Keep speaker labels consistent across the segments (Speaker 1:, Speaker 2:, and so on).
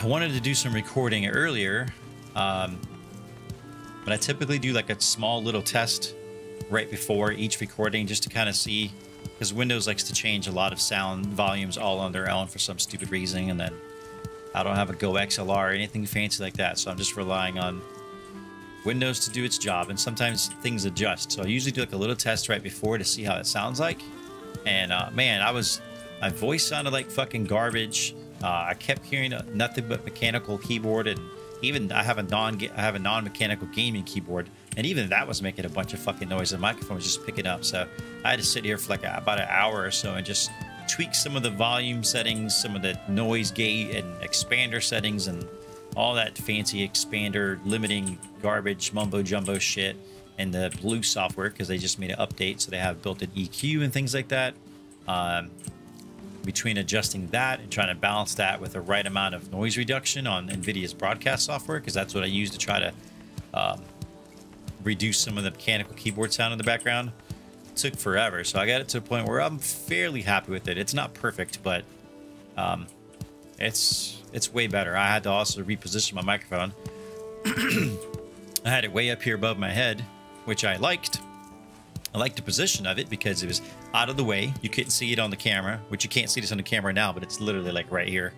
Speaker 1: I wanted to do some recording earlier, but I typically do like a small little test right before each recording just to kind of see, because Windows likes to change a lot of sound volumes all on their own for some stupid reason, and then I don't have a Go XLR or anything fancy like that, so I'm just relying on Windows to do its job, and sometimes things adjust. So I usually do like a little test right before to see how it sounds like, and man, my voice sounded like fucking garbage. I kept hearing nothing but mechanical keyboard, and even I have a non-mechanical gaming keyboard, and even that was making a bunch of fucking noise. The microphone was just picking up, so I had to sit here for like about an hour or so and just tweak some of the volume settings, some of the noise gate and expander settings, and all that fancy expander limiting garbage mumbo jumbo shit, and the Blue software, because they just made an update, so they have built-in EQ and things like that. Between adjusting that and trying to balance that with the right amount of noise reduction on NVIDIA's broadcast software, because that's what I use to try to reduce some of the mechanical keyboard sound in the background. It took forever, so I got it to a point where I'm fairly happy with it. It's not perfect, but it's way better. I had to also reposition my microphone. I had it way up here above my head, which I liked. I liked the position of it because it was out of the way. You couldn't see it on the camera, which you can't see this on the camera now, but it's literally like right here.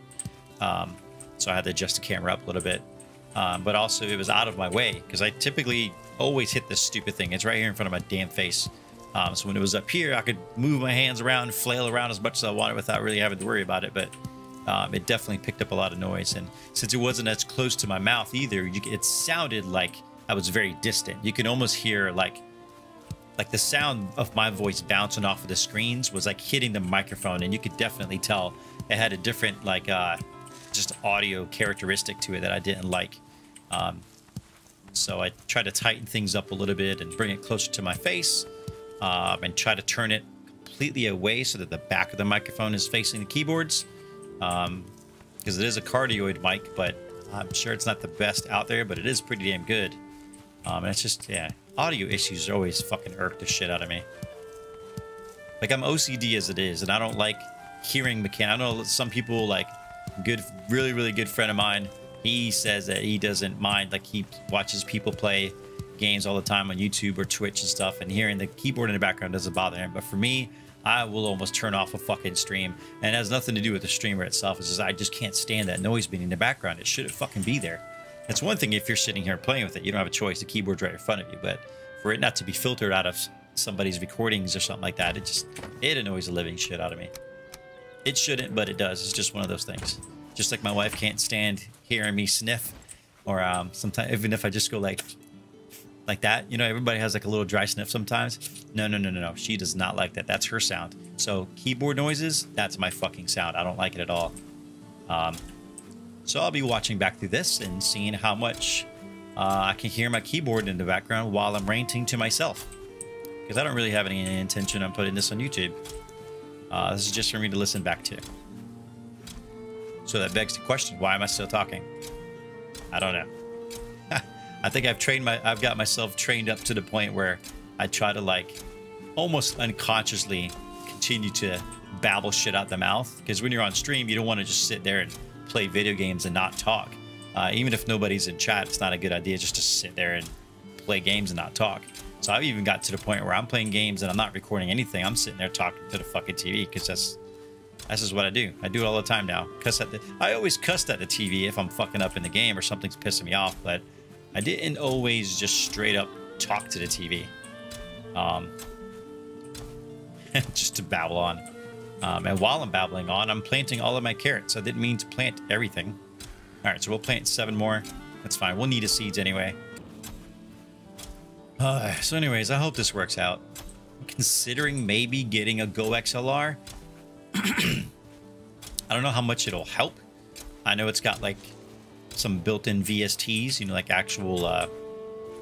Speaker 1: So I had to adjust the camera up a little bit. But also it was out of my way because I typically always hit this stupid thing. It's right here in front of my damn face. So when it was up here, I could move my hands around, flail around as much as I wanted without really having to worry about it. But it definitely picked up a lot of noise. And since it wasn't as close to my mouth either, it sounded like I was very distant. You can almost hear like the sound of my voice bouncing off of the screens was like hitting the microphone, and you could definitely tell it had a different like just audio characteristic to it that I didn't like. So I tried to tighten things up a little bit and bring it closer to my face, and try to turn it completely away so that the back of the microphone is facing the keyboards, because it is a cardioid mic, but I'm sure it's not the best out there, but it is pretty damn good. And it's just, yeah, audio issues always fucking irk the shit out of me. Like, I'm OCD as it is, and I don't like hearing mechanical. I know some people, like, really good friend of mine, he says that he doesn't mind, like, he watches people play games all the time on YouTube or Twitch and stuff, and hearing the keyboard in the background doesn't bother him. But for me, I will almost turn off a fucking stream, and it has nothing to do with the streamer itself. It's just I just can't stand that noise being in the background. It shouldn't fucking be there. It's one thing if you're sitting here playing with it, you don't have a choice, the keyboard's right in front of you, but for it not to be filtered out of somebody's recordings or something like that, it annoys the living shit out of me. It shouldn't, but it does. It's just one of those things. Just like my wife can't stand hearing me sniff, or sometimes even if I just go like that, you know, everybody has like a little dry sniff sometimes. No, she does not like that. That's her sound. So keyboard noises, that's my fucking sound. I don't like it at all. So I'll be watching back through this and seeing how much I can hear my keyboard in the background while I'm ranting to myself, because I don't really have any intention on putting this on YouTube. This is just for me to listen back to. So that begs the question, why am I still talking? I don't know. I think I've got myself trained up to the point where I try to, like, almost unconsciously continue to babble shit out the mouth, because when you're on stream, you don't want to just sit there and play video games and not talk. Even if nobody's in chat, it's not a good idea just to sit there and play games and not talk. So I've even got to the point where I'm playing games and I'm not recording anything. I'm sitting there talking to the fucking TV, because that's just what I do. I do it all the time now. I always cussed at the TV if I'm fucking up in the game or something's pissing me off, but I didn't always just straight up talk to the TV. Just to babble on. And while I'm babbling on, I'm planting all of my carrots. I didn't mean to plant everything. All right, so we'll plant 7 more. That's fine. We'll need the seeds anyway. So anyways, I hope this works out. I'm considering maybe getting a Go XLR. I don't know how much it'll help. I know it's got like some built-in VSTs, you know, like actual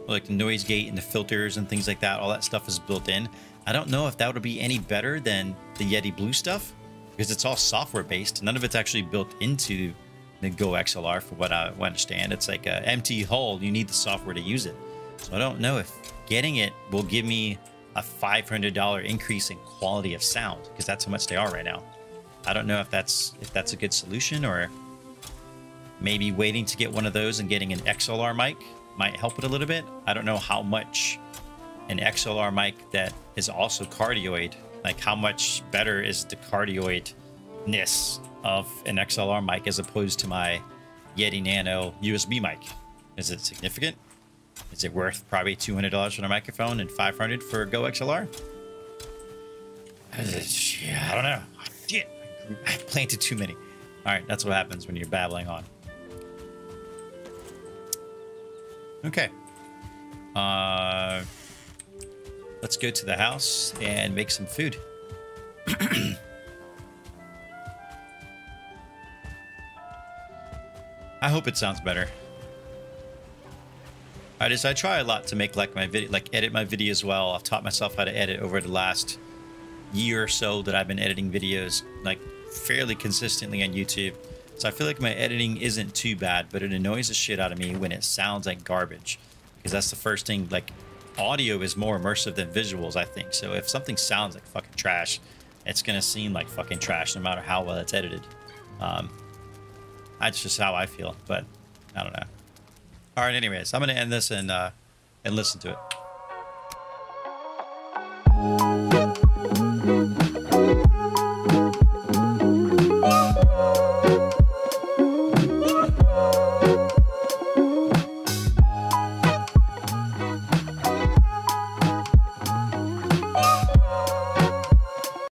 Speaker 1: like the noise gate and the filters and things like that. All that stuff is built in. I don't know if that would be any better than the Yeti Blue stuff, because it's all software based. None of it's actually built into the Go XLR, for what I understand. It's like an empty hull. You need the software to use it. So I don't know if getting it will give me a $500 increase in quality of sound, because that's how much they are right now. I don't know if that's a good solution, or Maybe waiting to get one of those and getting an XLR mic might help it a little bit. I don't know how much an XLR mic that is also cardioid, like how much better is the cardioidness of an XLR mic as opposed to my Yeti Nano USB mic. Is it significant? Is it worth probably $200 for the microphone and $500 for Go XLR? Yeah, I don't know. Shit, I planted too many. All right, that's what happens when you're babbling on. Okay. Let's go to the house and make some food. I hope it sounds better. I try a lot to make like my video, like edit my videos well. I've taught myself how to edit over the last year or so that I've been editing videos like fairly consistently on YouTube. So I feel like my editing isn't too bad, but it annoys the shit out of me when it sounds like garbage, because that's the first thing. Like, audio is more immersive than visuals, I think. So if something sounds like fucking trash, it's gonna seem like fucking trash no matter how well it's edited. That's just how I feel, but I don't know. All right, anyways, I'm gonna end this and listen to it.